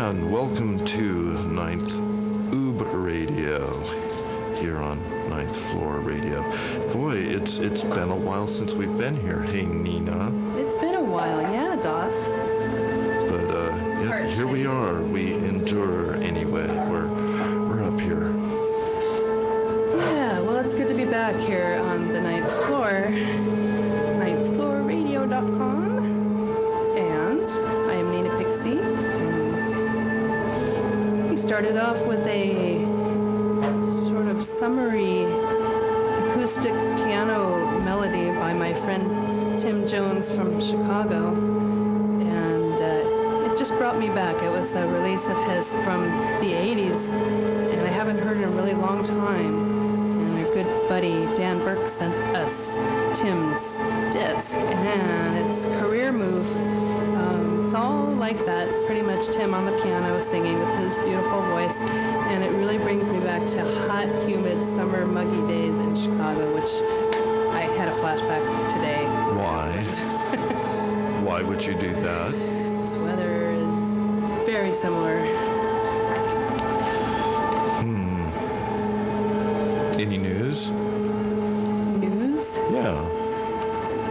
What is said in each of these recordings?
And welcome to 9th uBradio here on 9th Floor Radio. Boy, it's been a while since we've been here. Hey, Nina. It's been a while, yeah, Doss. But yeah, here we are. We endure anyway. We're up here. Yeah, well, it's good to be back here on the 9th floor, 9thuBradio.com. And I am Nina Pixie. We started off with a sort of summery acoustic piano melody by my friend Tim Jones from Chicago. And it just brought me back. It was a release of his from the 80s, and I haven't heard in a really long time. And our good buddy Dan Burke sent us Tim's disc, and it's Career Move. It's all like that, pretty much Tim on the piano singing with his beautiful voice, and it really brings me back to hot, humid, summer, muggy days in Chicago, which I had a flashback today. Why? Why would you do that? This weather is very similar. Any news? News? Yeah.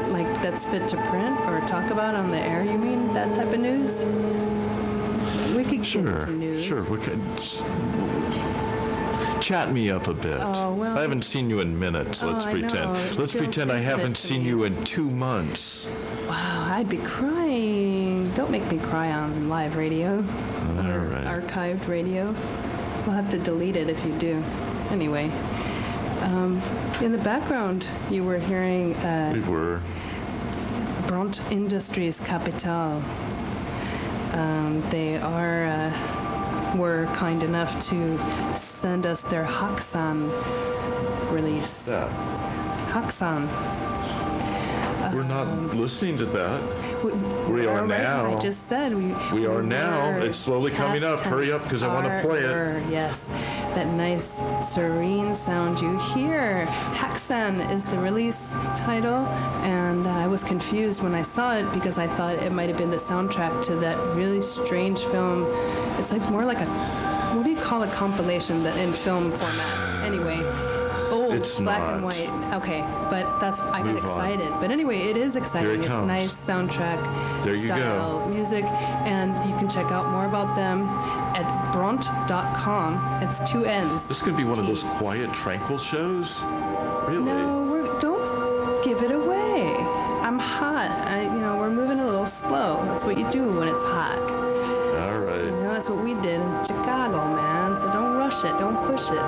Like that's fit to print or talk about on the air, you mean? That type of news? We could get into news. Sure, we could. Chat me up a bit. Oh, well. I haven't seen you in minutes, let's pretend. Let's pretend I haven't seen you in 2 months. Wow, I'd be crying. Don't make me cry on live radio. All right. Archived radio. We'll have to delete it if you do. Anyway, in the background, you were hearing We were. Bront Industries Capital. They were kind enough to send us their Haksan release. Yeah. Haksan. We're not listening to that. We are right. now. I just said We are now. It's slowly coming up. Hurry up, because I want to play it. Yes, that nice serene sound you hear. Haksan is the release title, and I was confused when I saw it because I thought it might have been the soundtrack to that really strange film. It's like more like what do you call a compilation that in film format? Anyway. Old, it's black not. and white. Okay, but I got Move excited. on. But anyway, it is exciting. Here it It's comes. nice soundtrack There you style go. music, and you can check out more about them at bront.com. It's 2 N's. This is going to be one of those quiet, tranquil shows? Really? No, don't give it away. I'm hot. We're moving a little slow. That's what you do when it's hot. All right. That's what we did in Chicago, man. So don't rush it. Don't push it.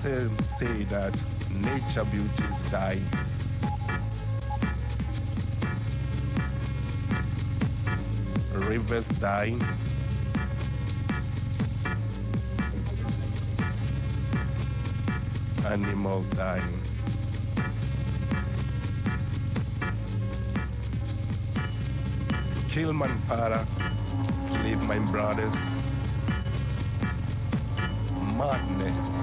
Some say that nature beauty is dying. Rivers dying. Animals dying. Kill my father, slave my brothers. Madness.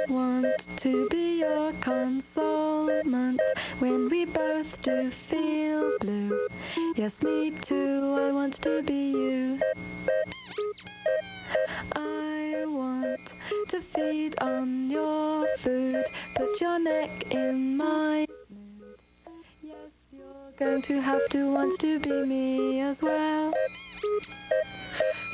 want to be your consolement when we both do feel blue. Yes, me too, I want to be you. I want to feed on your food, put your neck in my snoot. Yes, you're going to have to want to be me as well.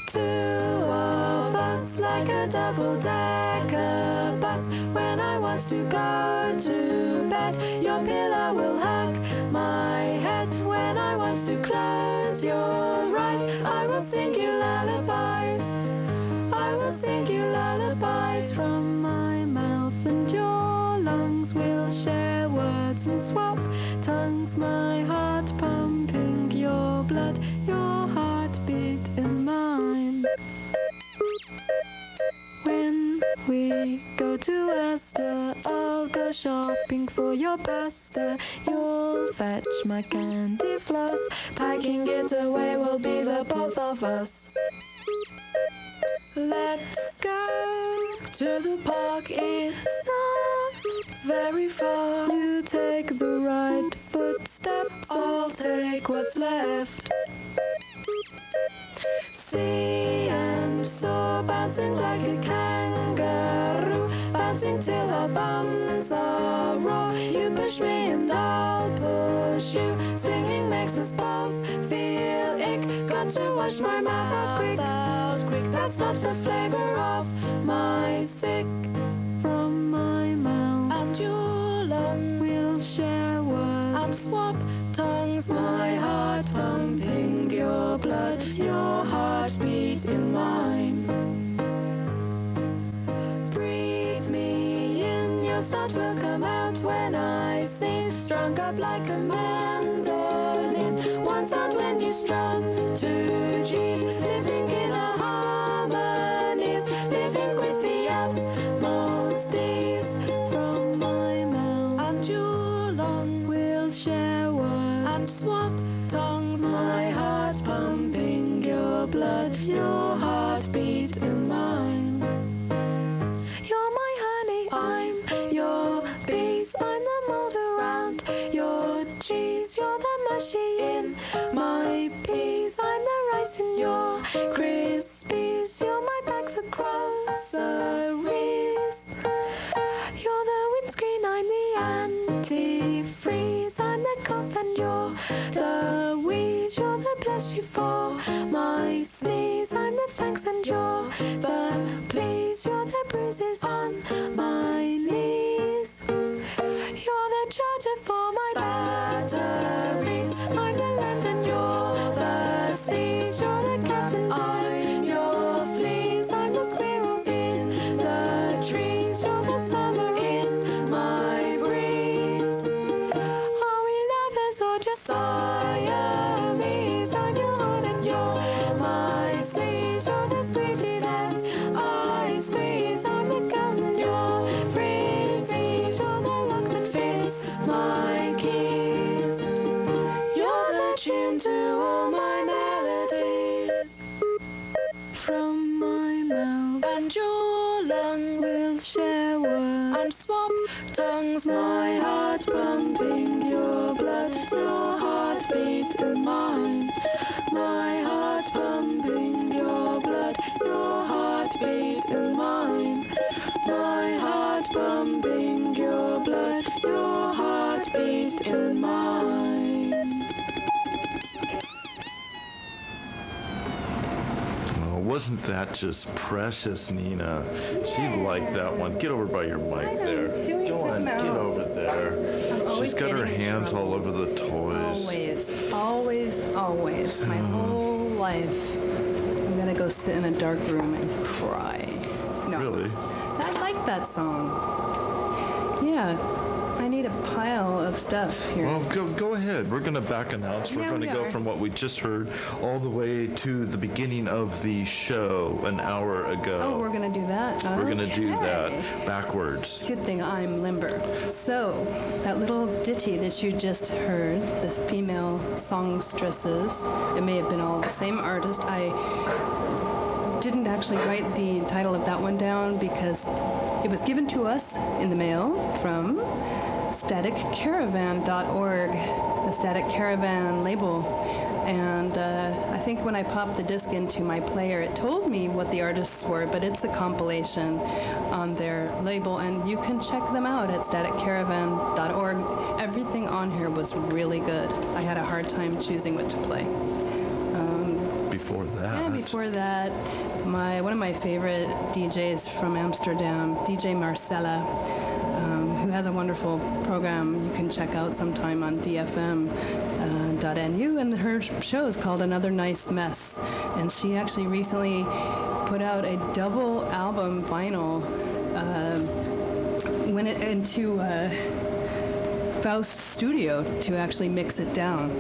Two of us like a double-decker bus. When I want to go to bed, your pillow will hug my head. When I want to close your eyes, I will sing you lullabies. I will sing you lullabies from my mouth, and your lungs will share words and swap tongues. My heart pumping your blood, your heartbeat in mine. When we go to Astor, I'll go shopping for your pasta. You'll fetch my candy floss. Packing it away will be the both of us. Let's go to the park, it's not very far. You take the right footsteps, I'll take what's left. See and saw bouncing like a kangaroo, bouncing till her bums are raw. You push me and I'll push you, swinging makes us both feel ick. Got to wash my mouth out quick, that's not the flavor of my sick. From my mouth and your lungs we'll share words and swap tongues. My heart pumping your blood, your heartbeat in mine. Breathe me in, your snot will come out when I sneeze. Strung up like a mandolin, one sound when you strum to G's. Living in a harmonies, living with the utmost ease. From my mouth and your lungs we'll share words and swap tongues. My heart pumping your blood, your heartbeat in mine. You're my honey, I'm your bees. I'm the mold around your cheese. You're the mushy in my peas. I'm the rice in your crispies. You're my bag for groceries. You're the windscreen, I'm the antifreeze. I'm the cough and you're the wheeze. You're the bless you for my sneeze. I'm the thanks and you're the please. You're the bruises on my knees. You're the charger for my batteries. I'm the land and you're the seas. You're the cat and I'm your fleas. I'm the squirrels in the trees. You're the summer in my breeze. Are we lovers or just Siamese? I'm your heart and you're my sleeves. You're the squeegee that I squeeze. I'm the girls and you're freezies. You're the lock that fits my keys. You're the tune to all my melodies. From my mouth and your lungs we'll share words and swap tongues. My heart pumping your blood, your heartbeat in mine. My heart pumping your blood, your heartbeat in mine. My heart pumping your blood, your heartbeat in mine. Oh, wasn't that just precious, Nina? She'd like that one. Get over by your mic there. doing Go on, something get else. over there. always She's got her getting in hands all trouble. over the toys. Always. My whole life. I'm gonna go sit in a dark room and cry. No. Really? I like that song. Yeah. I need a pile of stuff here. Well, go ahead. We're going to back announce. We're Yeah, going to we go are. from what we just heard all the way to the beginning of the show an hour ago. Oh, we're gonna do that. We're going to do Okay. that backwards. Good thing I'm limber. So, that little ditty that you just heard, the female songstresses, it may have been all the same artist. I didn't actually write the title of that one down because it was given to us in the mail from staticcaravan.org, the Static Caravan label. And I think when I popped the disc into my player, it told me what the artists were, but it's a compilation on their label, and you can check them out at staticcaravan.org. Everything on here was really good. I had a hard time choosing what to play. Before that? Yeah, before that, one of my favorite DJs from Amsterdam, DJ Marcella, who has a wonderful program you can check out sometime on DFM.NU, and her show is called Another Nice Mess. And she actually recently put out a double album vinyl, went into Faust Studio to actually mix it down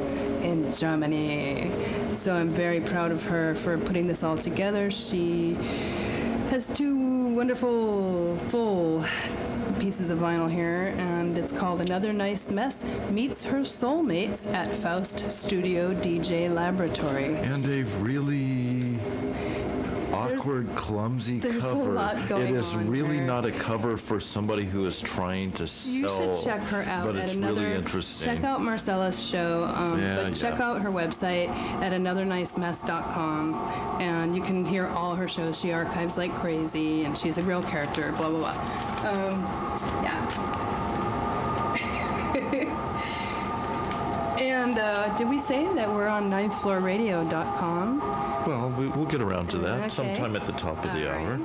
in Germany. So I'm very proud of her for putting this all together. She has two wonderful full pieces of vinyl here, and it's called Another Nice Mess Meets Her Soulmates at Faust Studio DJ Laboratory. And a really awkward, clumsy there's cover. A lot going it is on really here. not a cover for somebody who is trying to sell. You should check her out but at it's another. really interesting. Check out Marcella's show, but check out her website at anothernicemess.com, and you can hear all her shows. She archives like crazy, and she's a real character. Blah blah blah. Yeah. And did we say that we're on 9thuFloorRadio.com? Well, we'll get around to that Okay. sometime at the top of the hour.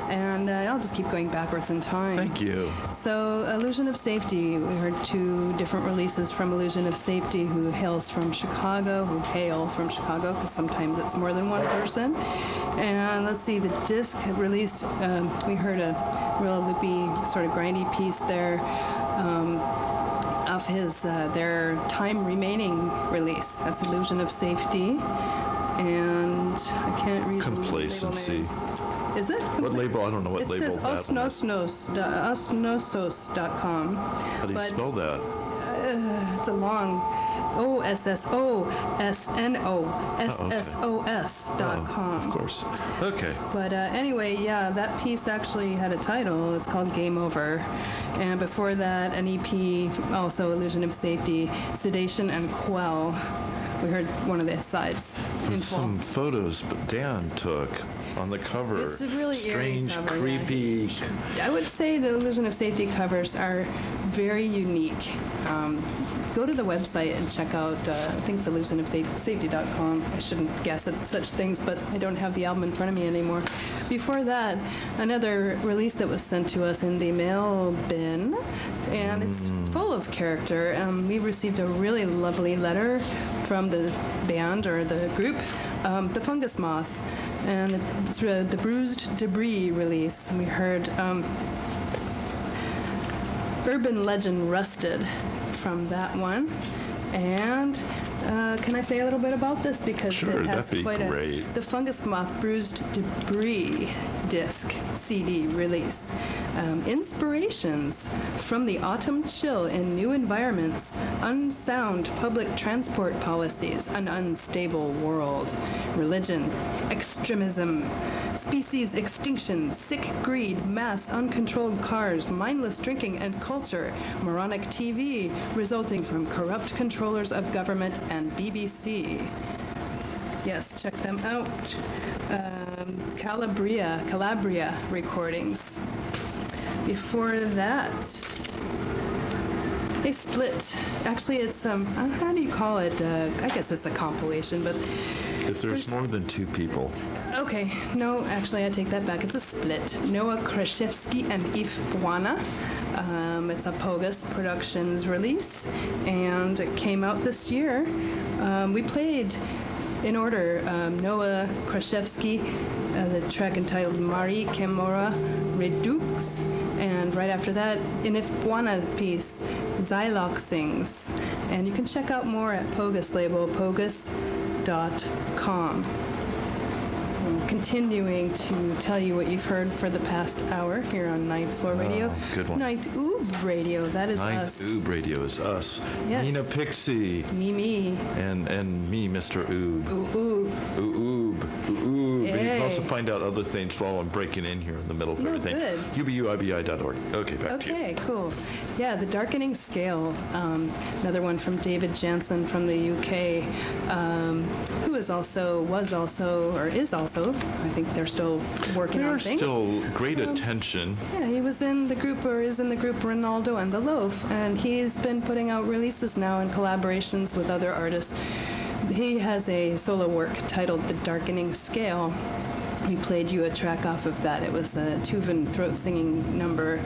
And I'll just keep going backwards in time. Thank you. So, Illusion of Safety. We heard two different releases from Illusion of Safety, who hail from Chicago, because sometimes it's more than one person. And let's see, the disc released, we heard a real loopy, sort of grindy piece there. Of their Time Remaining release. That's Illusion of Safety. And I can't read Complacency. the label name. Is it? What label? I don't know what label It says osnosos.com. How do you spell that? It's a long OSSOSNOSSOS.com. Of course. Okay. But anyway, yeah, that piece actually had a title. It's called Game Over. And before that, an EP, also Illusion of Safety, Sedation and Quell. We heard one of the sides. In full. Some photos Dan took on the cover. It's a really strange, eerie cover, creepy. I would say the Illusion of Safety covers are very unique. Go to the website and check out, I think it's illusionofsafety.com. I shouldn't guess at such things, but I don't have the album in front of me anymore. Before that, another release that was sent to us in the mail bin, and it's full of character. We received a really lovely letter from the band, or the group, the Fungus Moth, and it's the Bruised Debris release. We heard Urban Legend Rusted from that one. And can I say a little bit about this? Because Sure, it has that'd be quite great. the Fungus Moth Bruised Debris disc CD release. Inspirations from the autumn chill in new environments, unsound public transport policies, an unstable world, religion, extremism, species extinction, sick greed, mass uncontrolled cars, mindless drinking and culture, moronic TV resulting from corrupt controllers of government and BBC. Yes, check them out. Calabria recordings. Before that, they split. Actually, it's how do you call it? I guess it's a compilation, but If there's more than two people. okay, no, actually, I take that back. It's a split. Noah Kraszewski and Yves Buana. It's a Pogus Productions release, and it came out this year. We played in order Noah Kraszewski, the track entitled Marie Kemora Redux, and right after that, in Yves Buana piece, Zylock Sings. And you can check out more at Pogus label, pogus.com. I'm continuing to tell you what you've heard for the past hour here on 9th Floor Radio. Good one. 9th uBradio, that is us. 9th uBradio is us. Yes. Nina Pixie. Me. And me, Mr. Oob. Ooh. Oob. Oob. Hey. also find out other things while I'm breaking in here in the middle of No, everything. good. ubuibi.org. Okay, back to you. Okay, cool. Yeah, The Darkening Scale, another one from David Jansen from the UK, who is also, I think they're still working on There's things. still great attention. Yeah, he was in the group, or is in the group Ronaldo and the Loaf, and he's been putting out releases now in collaborations with other artists. He has a solo work titled The Darkening Scale. We played you a track off of that. It was a Tuvan throat singing number.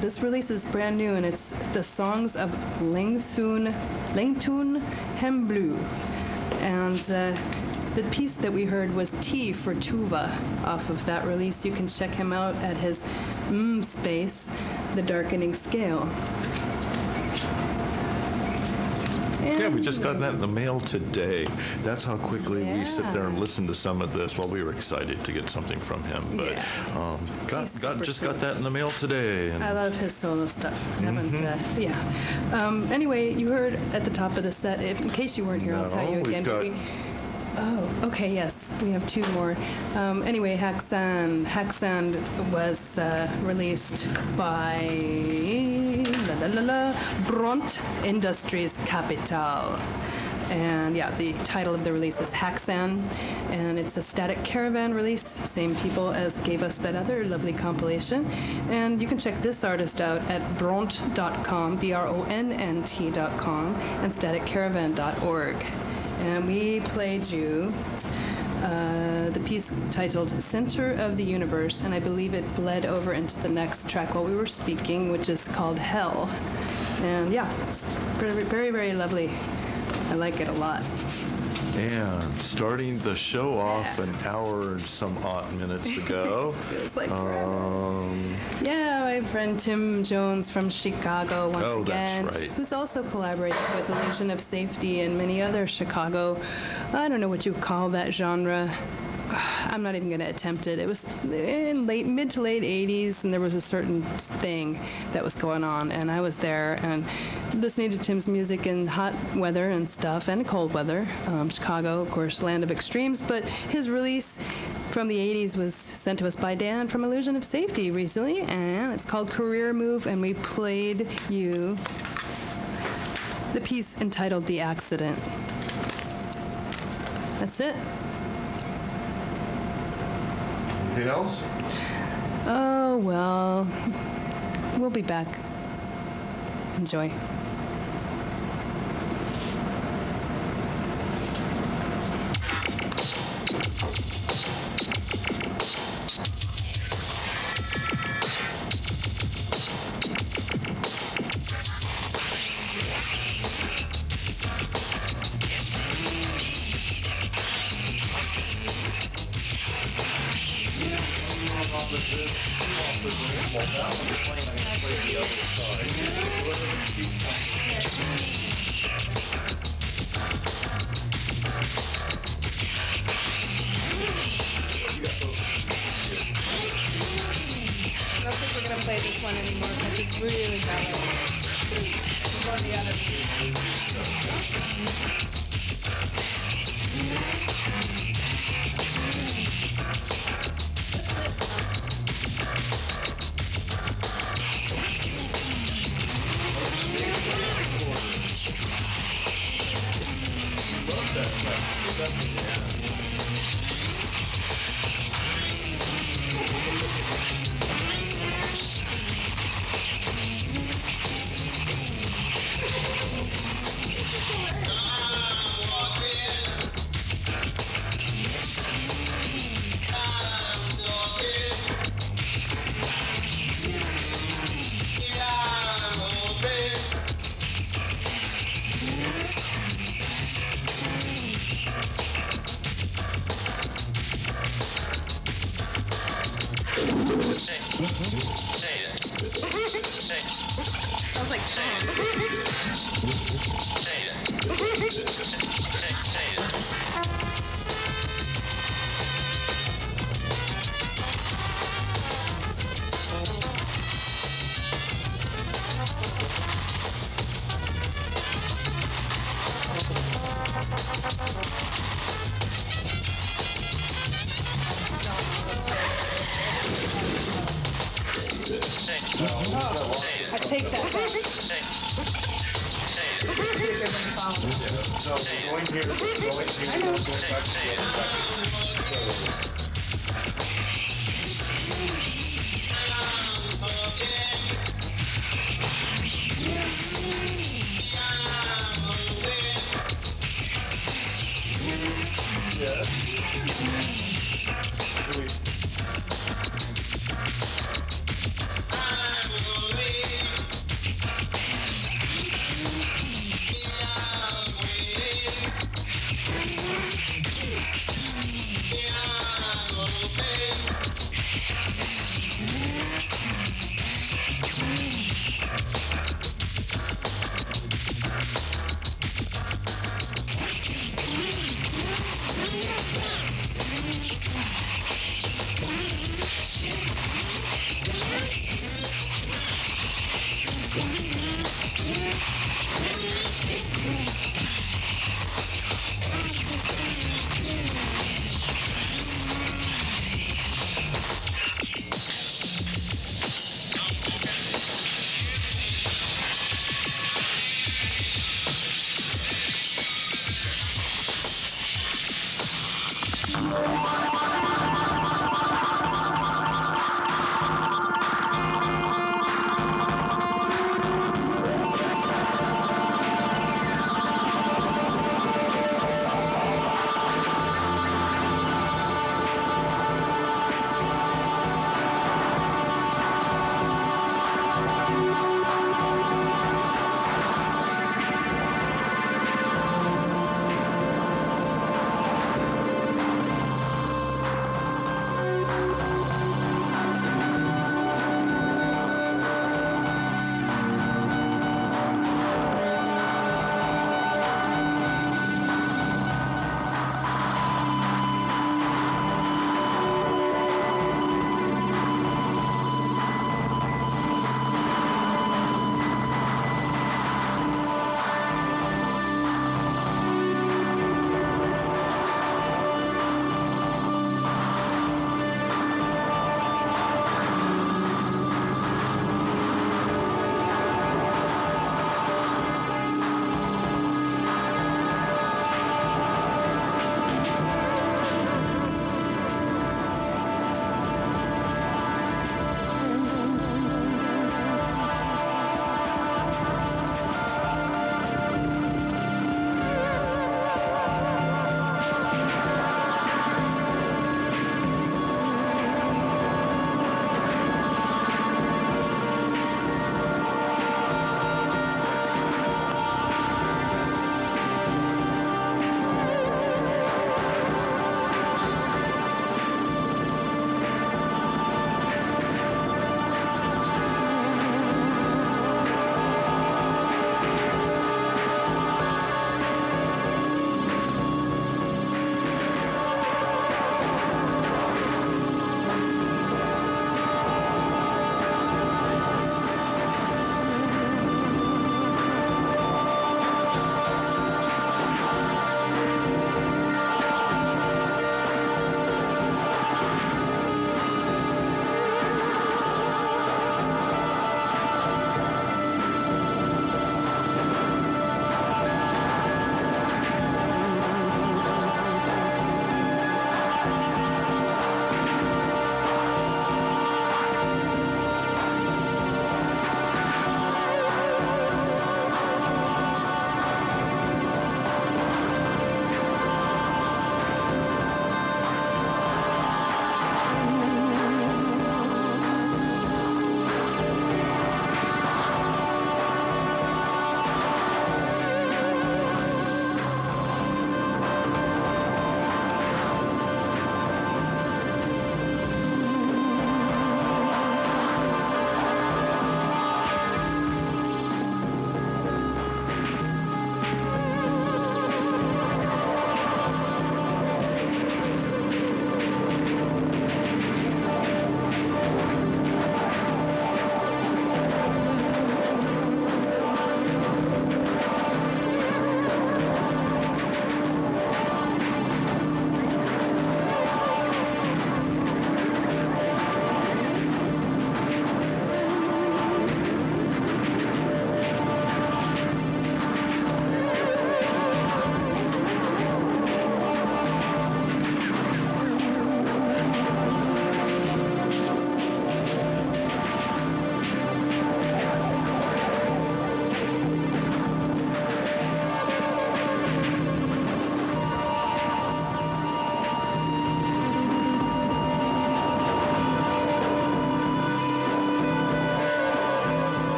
This release is brand new, and it's the songs of Lengtun Hemblu. And the piece that we heard was T for Tuva off of that release. You can check him out at his space, The Darkening Scale. Yeah, we just got that in the mail today. That's how quickly we sit there and Yeah. listen to some of this. Well, we were excited to get something from him, but He's super just cool. got that in the mail today. And I love his solo stuff. Anyway, you heard at the top of the set, in case you weren't here, I'll tell you we've again. got- Oh, okay, yes, we have two more. Anyway, Haxand was released by Bront Industries Capital. And yeah, the title of the release is Haxan, and it's a Static Caravan release, same people as gave us that other lovely compilation. And you can check this artist out at bront.com, BRONNT.com, and staticCaravan.org. And we played you the piece titled Center of the Universe, and I believe it bled over into the next track while we were speaking, which is called Hell. And yeah, it's very, very, very lovely. I like it a lot. And starting the show off an hour and some odd minutes ago. Feels like yeah, my friend Tim Jones from Chicago once again, that's right. who's also collaborated with Illusion of Safety and many other Chicago, I don't know what you call that genre. I'm not even going to attempt it. It was in mid to late 80s, and there was a certain thing that was going on, and I was there and listening to Tim's music in hot weather and stuff, and cold weather. Chicago, of course, land of extremes, but his release from the 80s was sent to us by Dan from Illusion of Safety recently, and it's called Career Move, and we played you the piece entitled The Accident. That's it. Anything else? Oh, well, we'll be back. Enjoy. I don't think we're going to play this one anymore because it's really bad. We'll go to the other. I take that back. I know.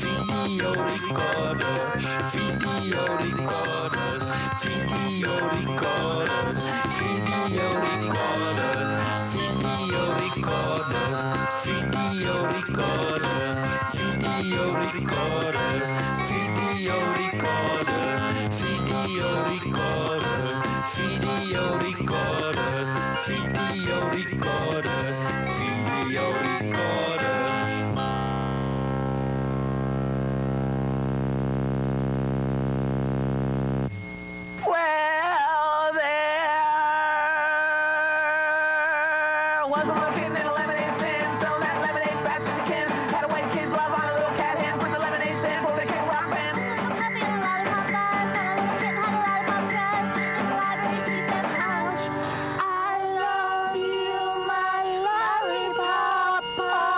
video recorder, video recorder, video recorder, video recorder, video recorder, video recorder, video recorder, video recorder, video recorder, video recorder, video recorder, video recorder. Well, there was a little kid in a lemonade stand, selling that lemonade fast as you can. Had a white kid's glove on a little cat hand, put the lemonade stand for the King Rock Band. Happy and lollipop buzz, and a little kid had a lollipop buzz. In the library she said, hush, I love you, my lollipop pop.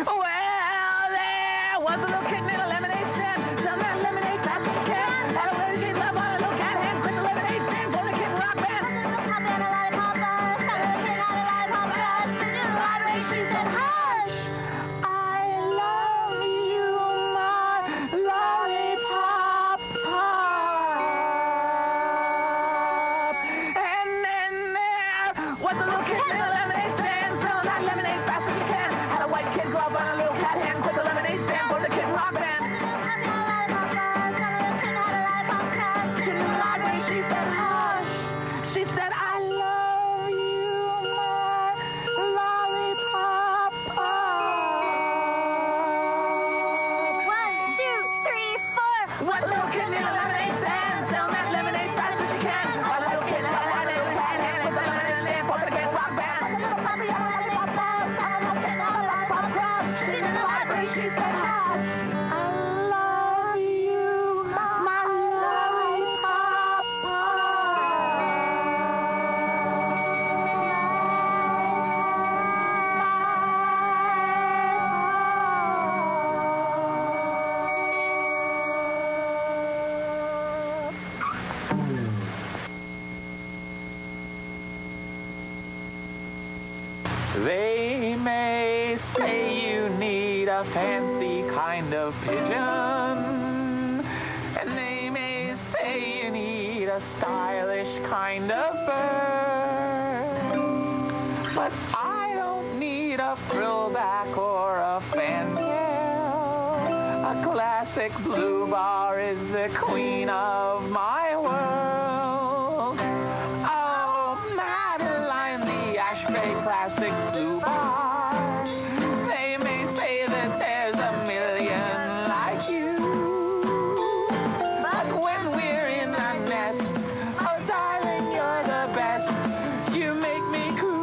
Well, there was a little kid in a lemonade stand, selling that lemonade fast as you can. Had a white kid's glove on a little cat hand, put the lemonade stand for the King Rock Band. Happy and a lollipop buzz, and a little kid had a lollipop buzz. In the library she said, hush, I love you, my lollipop pop. And then there was a little kid in a lemonade stand, selling that lemonade fast as you can. Had a white kid glove on a little cat hand, put the lemonade stand for the King Rock Band. Happy and a lollipop buzz, and a little kid had a lollipop buzz. In the library she said, hush. She said, I love you, my lollipop pop. 1, 2, 3, 4. What little kid in a lemonade stand, selling that lemonade fast as you can. What little kid had a little cat hand, put the lemonade stand for the King Rock Band. Little puppy had a lollipop buzz, and a little kid had a lollipop buzz. In the library she said, hush. I love you, my lollipop They may say you need a fancy kind of pigeon, and they may say you need a stylish kind of bird, but I don't need a frillback or a fantail. A classic blue bar is the queen of my world. Oh, Madeline, the Ashby classic blue bar. They may say that there's a million like you, but when we're in a nest, oh darling, you're the best. You make me cool.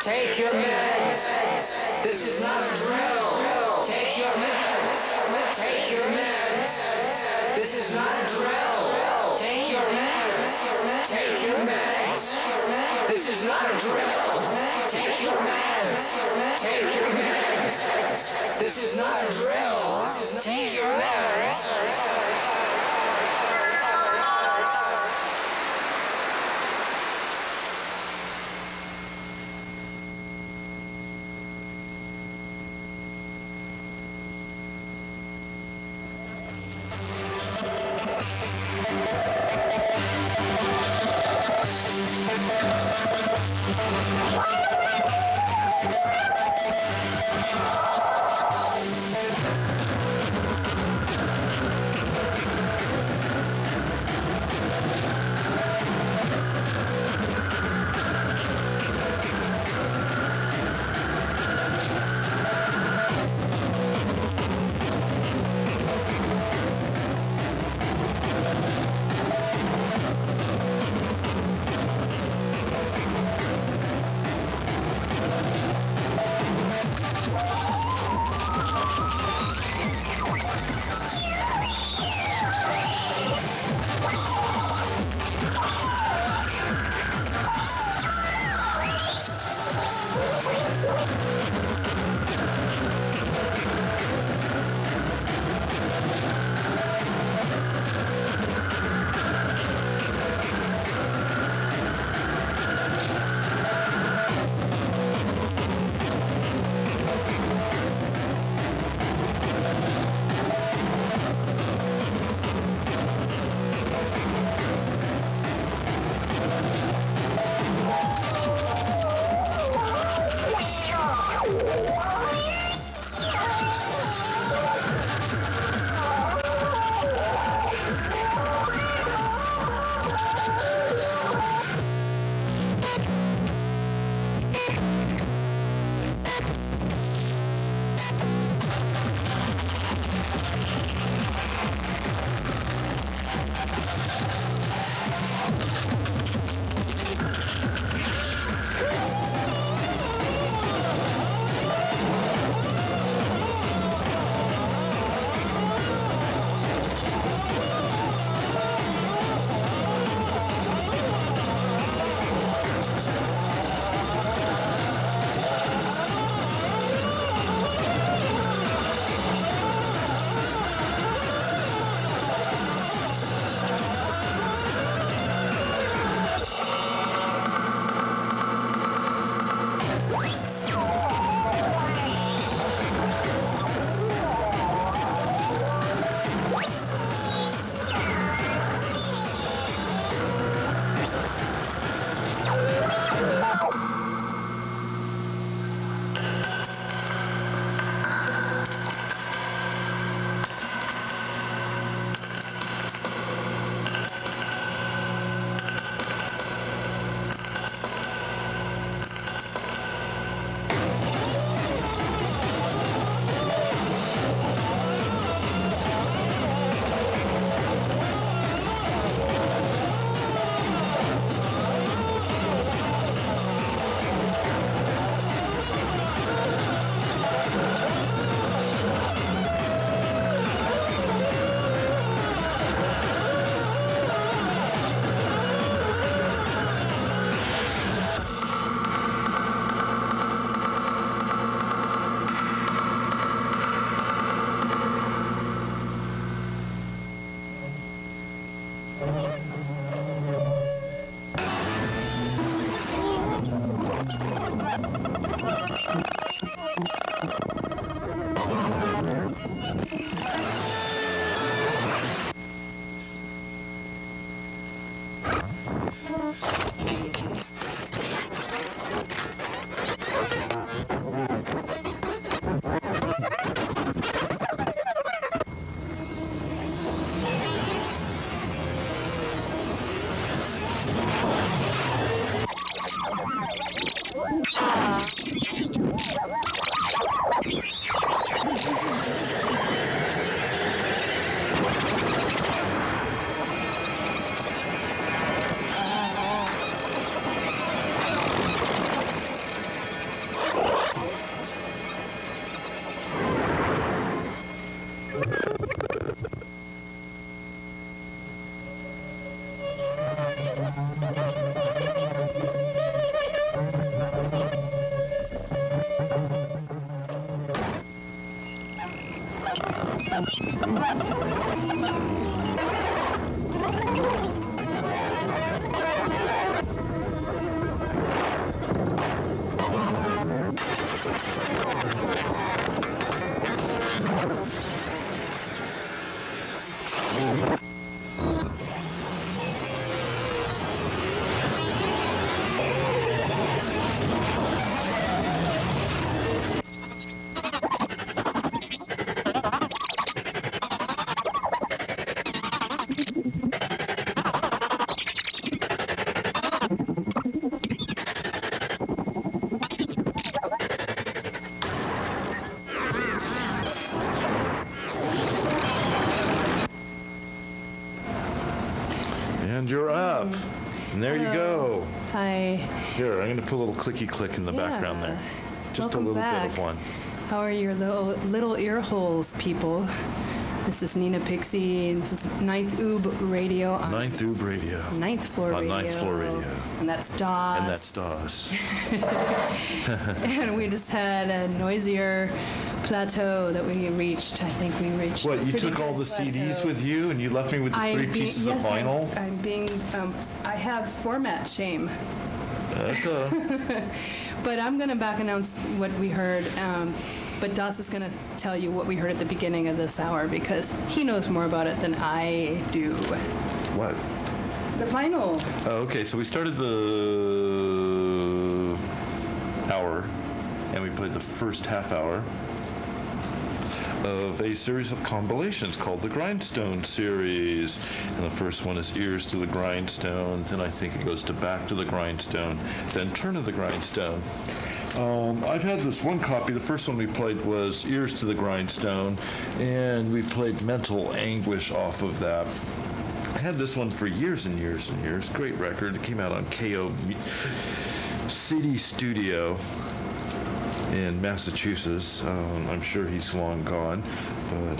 Take your meds. This is not a drill. Take your meds. Take your meds. This is not a drill. Take your meds. Take your meds. This is not a drill. Take your meds. Take your meds. This is not a drill. Take your meds. And you're up. And there you go. Hi. Here, I'm going to put a little clicky click in the background there. Just Welcome a little back. bit of one. How are your little ear holes, people? This is Nina Pixie. This is 9thuBradio on 9thuBradio. 9th Floor On Radio. 9th Floor Radio. And that's DOS. And that's DOS. And we just had a noisier plateau that we reached. I think we reached. What, a you pretty took all good the CDs plateau. with you and you left me with the three pieces of vinyl? I'm being, I have format shame. Okay. But I'm going to back announce what we heard. But Das is going to tell you what we heard at the beginning of this hour because he knows more about it than I do. What? The vinyl. Oh, okay, so we started the hour, and we played the first half hour of a series of compilations called the Grindstone series. And the first one is Ears to the Grindstone, then I think it goes to Back to the Grindstone, then Turn of the Grindstone. I've had this one copy. The first one we played was Ears to the Grindstone, and we played Mental Anguish off of that. I had this one for years and years and years. Great record. It came out on KO CD Studio in Massachusetts. I'm sure he's long gone. But,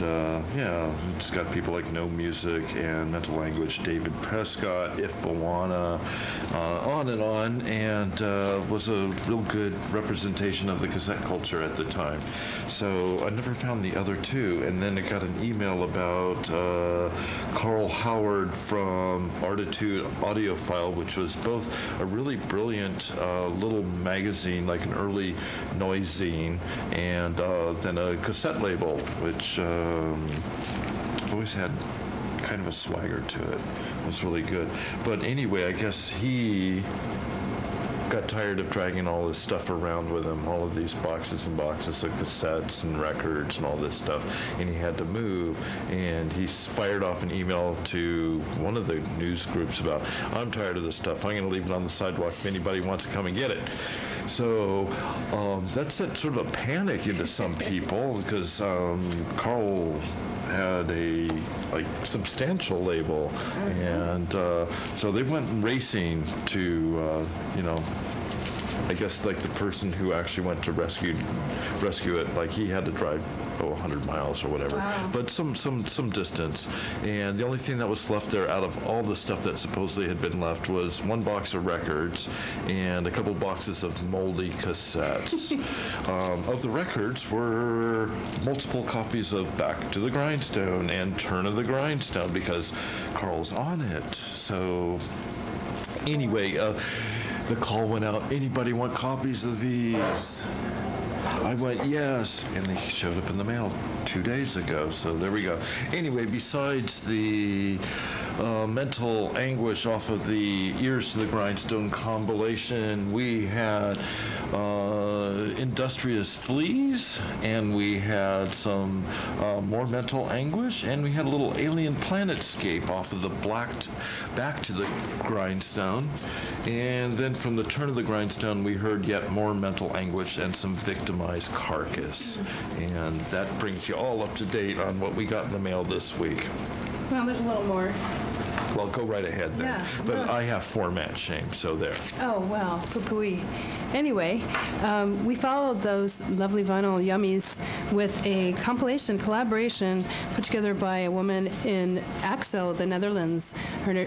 yeah, it's got people like No Music and Mental Anguish, David Prescott, If Bawana, on, and was a real good representation of the cassette culture at the time. So I never found the other two. And then I got an email about Carl Howard from Artitude Audiophile, which was both a really brilliant little magazine, like an early noise zine, and then a cassette label, which always had kind of a swagger to it. It was really good. But anyway, I guess he got tired of dragging all this stuff around with him, all of these boxes and boxes of cassettes and records and all this stuff, and he had to move, and he fired off an email to one of the news groups about, I'm tired of this stuff, I'm going to leave it on the sidewalk if anybody wants to come and get it. So that set sort of a panic into some people because Carl had a substantial label, and so they went racing to I guess like the person who actually went to rescue it, like he had to drive 100 miles or whatever. Wow. But some distance, and the only thing that was left there out of all the stuff that supposedly had been left was one box of records and a couple boxes of moldy cassettes. Of the records were multiple copies of Back to the Grindstone and Turn of the Grindstone because Carl's on it. So anyway, the call went out, anybody want copies of these? I went, yes, and they showed up in the mail 2 days ago, so there we go. Anyway, besides the Mental Anguish off of the Ears to the Grindstone compilation, we had Industrious Fleas, and we had some more Mental Anguish, and we had a little Alien Planetscape off of the Back to the Grindstone. And then from the Turn of the Grindstone, we heard yet more Mental Anguish and some Victimized Carcass. And that brings you all up to date on what we got in the mail this week. Well, there's a little more. Well, go right ahead then. Yeah, But well. I have format shame, so there. Oh, well, poo-pooey. Anyway, we followed those lovely vinyl yummies with a compilation collaboration put together by a woman in Axel, the Netherlands.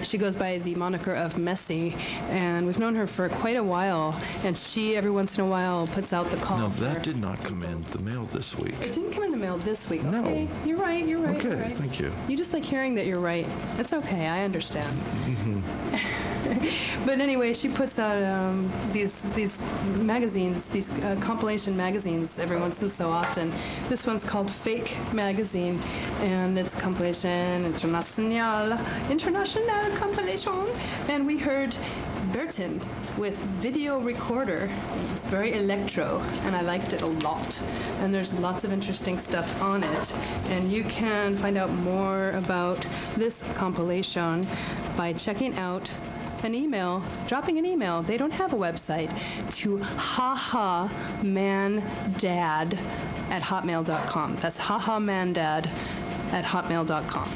She goes by the moniker of Messy, and we've known her for quite a while, and she every once in a while puts out the call. Now, for- that did not come in the mail this week. It didn't come in the mail this week. No. Okay, you're right. Okay, you're right. thank you. You just like hearing that you're right. It's okay, I understand. But anyway, she puts out these magazines, these compilation magazines every once in so often. This one's called Fake Magazine, and it's compilation international compilation. And we heard Bertin with Video Recorder. It's very electro, and I liked it a lot. And there's lots of interesting stuff on it. And you can find out more about this compilation by checking out dropping an email. They don't have a website, to hahamandad@hotmail.com. That's hahamandad@hotmail.com.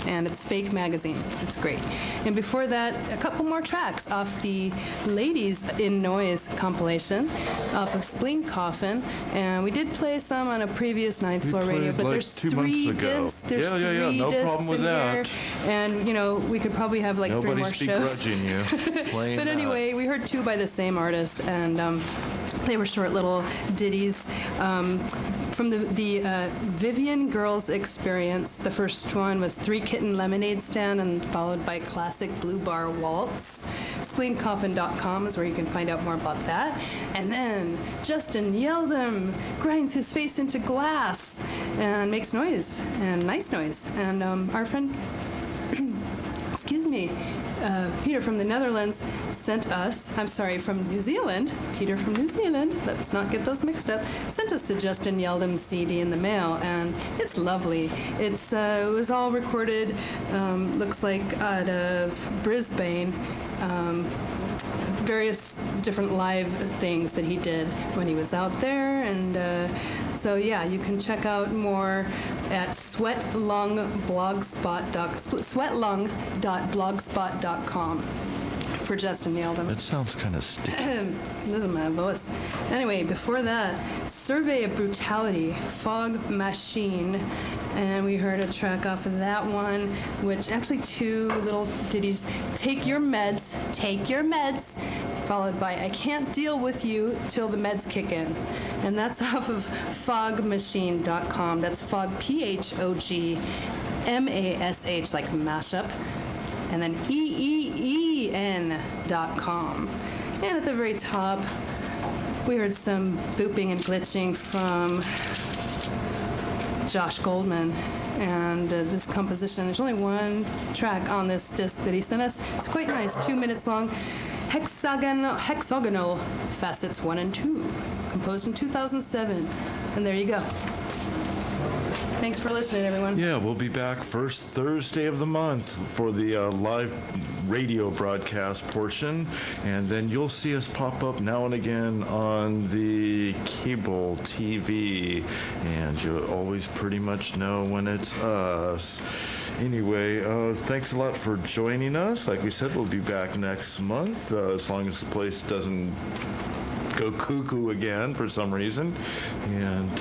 and it's Fake Magazine. It's great. And before that, a couple more tracks off the Ladies in Noise compilation, off of Spleen Coffin, and we did play some on a previous Ninth Floor Radio, but like there's 2 months three ago. discs. There's Yeah, three no discs problem with in that. here, and we could probably have like 3 more Nobody's shows. begrudging you playing But that. anyway, we heard 2 by the same artist, and they were short little ditties from the Vivian Girls Experience. The first one was 3 Kitten Lemonade Stand, and followed by Classic Blue Bar Waltz. SpleenCoffin.com is where you can find out more about that. And then Justin Yeldham grinds his face into glass and makes noise, and nice noise. And our friend, excuse me, Peter from the Netherlands sent us, from New Zealand, Peter from New Zealand, let's not get those mixed up, sent us the Justin Yeldham CD in the mail, and it's lovely. It was all recorded, looks like out of Brisbane, various different live things that he did when he was out there, and so yeah, you can check out more at sweatlung.blogspot.com for Justin Yeldham. It sounds kind of sticky. This is my voice. Anyway, before that, Survey of Brutality, Fog Machine, and we heard a track off of that one, which actually 2 little ditties, Take Your Meds, followed by I Can't Deal With You Till the Meds Kick In. And that's off of fogmachine.com. That's fog, PHOGMASH, like mashup, and then EEEN.com. And at the very top, we heard some booping and glitching from Josh Goldman. And this composition, there's only 1 track on this disc that he sent us. It's quite nice, 2 minutes long. Hexagonal Facets 1 and 2, composed in 2007. And there you go. Thanks for listening, everyone. Yeah, we'll be back first Thursday of the month for the live radio broadcast portion, and then you'll see us pop up now and again on the cable TV, and you'll always pretty much know when it's us. Anyway, thanks a lot for joining us. Like we said, we'll be back next month, as long as the place doesn't go cuckoo again for some reason. And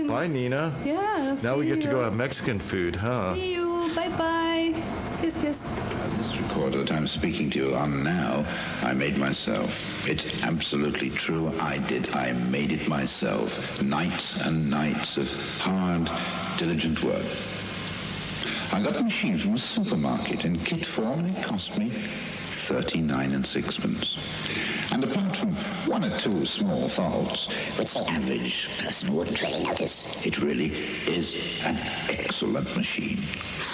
bye, Nina. Yeah, Now we get to see go you. have Mexican food, huh? See you. Bye-bye. Kiss, kiss. This recorder that I'm speaking to you on now, I made myself. It's absolutely true. I did. I made it myself. Nights and nights of hard, diligent work. I got the machine from a supermarket in kit form, and it cost me 39 and sixpence. And apart from 1 or 2 small faults, which the average person wouldn't really notice, it really is an excellent machine.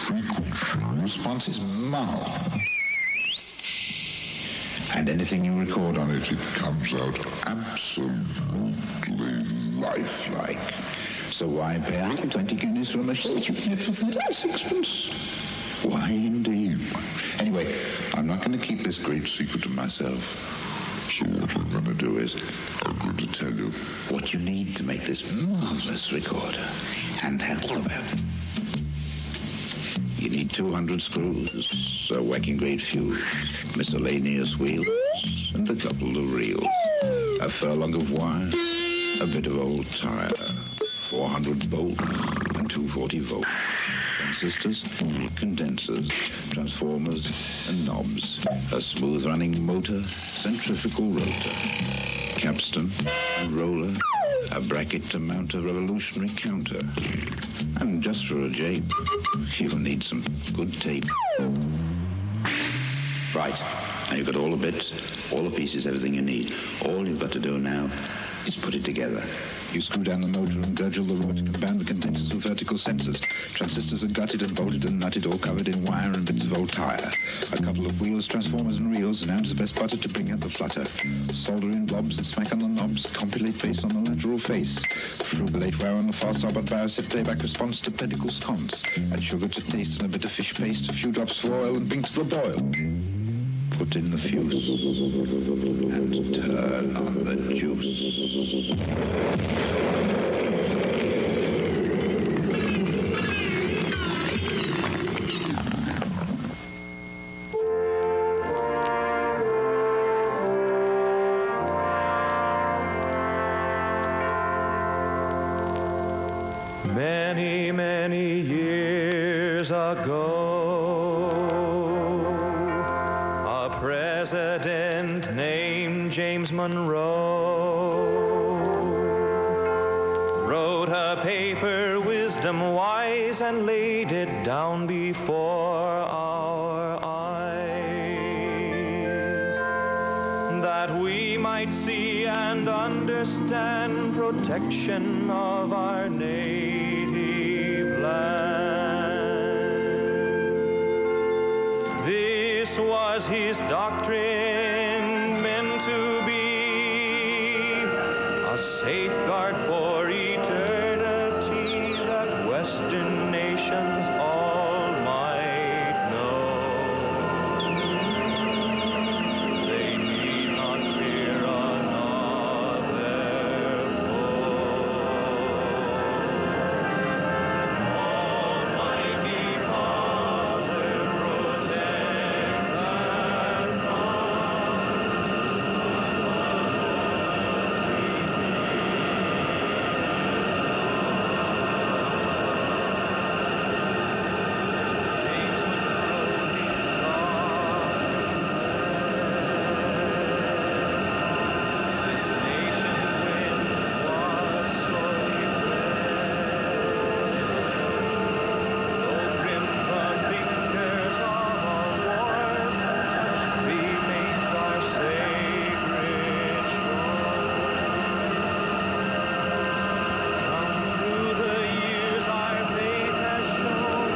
Frequency response is marvelous. And anything you record on it, it comes out absolutely lifelike. So why pay 120 guineas for a machine which you can get for 39 sixpence? Why indeed? Anyway, I'm not going to keep this great secret to myself. So what I'm going to do is, I'm going to tell you what you need to make this marvelous recorder and how to go about it. You need 200 screws, a working grade fuse, miscellaneous wheels, and a couple of reels, a furlong of wire, a bit of old tire, 400 volts and 240 volts. Transistors, condensers, transformers, and knobs. A smooth-running motor, centrifugal rotor, capstan, a roller, a bracket to mount a revolutionary counter. And just for a jape, you'll need some good tape. Right, now you've got all the bits, all the pieces, everything you need. All you've got to do now is put it together. You screw down the motor and gurgle the rod to combine the condensers with vertical sensors. Transistors are gutted and bolted and nutted, all covered in wire and bits of old tire. A couple of wheels, transformers and reels, and amps of best butter to bring out the flutter. Solder in blobs and smack on the knobs. Compilate bass on the lateral face. Frugalate wire on the fast stop and bioset playback response to pedicle sconce. Add sugar to taste and a bit of fish paste, a few drops of oil and bring to the boil. Put in the fuse and turn on the juice. president named James Monroe wrote a paper, wisdom wise, and laid it down before our eyes, that we might see and understand protection of our native land. This was his doctrine, meant to be a safeguard for eternity, that Western nations all might know. They need not fear another foe. Almighty Father, protect them this nation when was sorely though grim the fingers of our wars untouched remained our sacred shore. Down through the years our faith has shown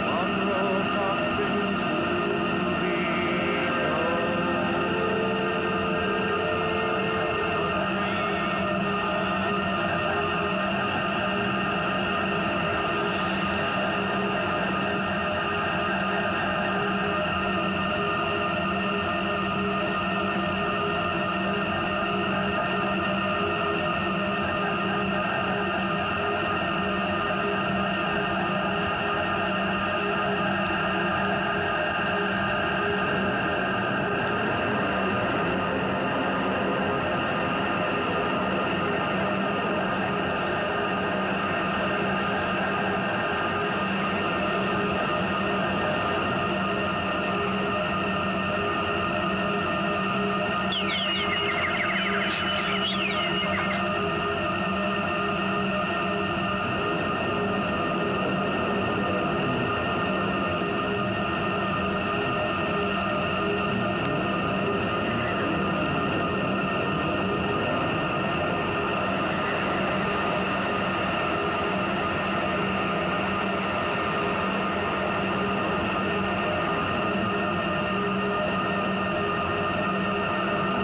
Monroe doctrine to be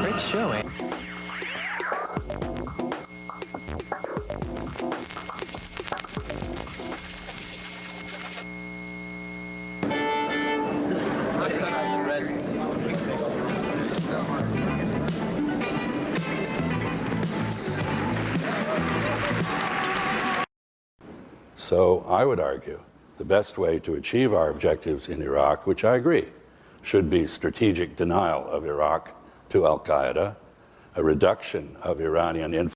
Great showing. So I would argue the best way to achieve our objectives in Iraq, which I agree, should be strategic denial of Iraq to Al-Qaeda, a reduction of Iranian influence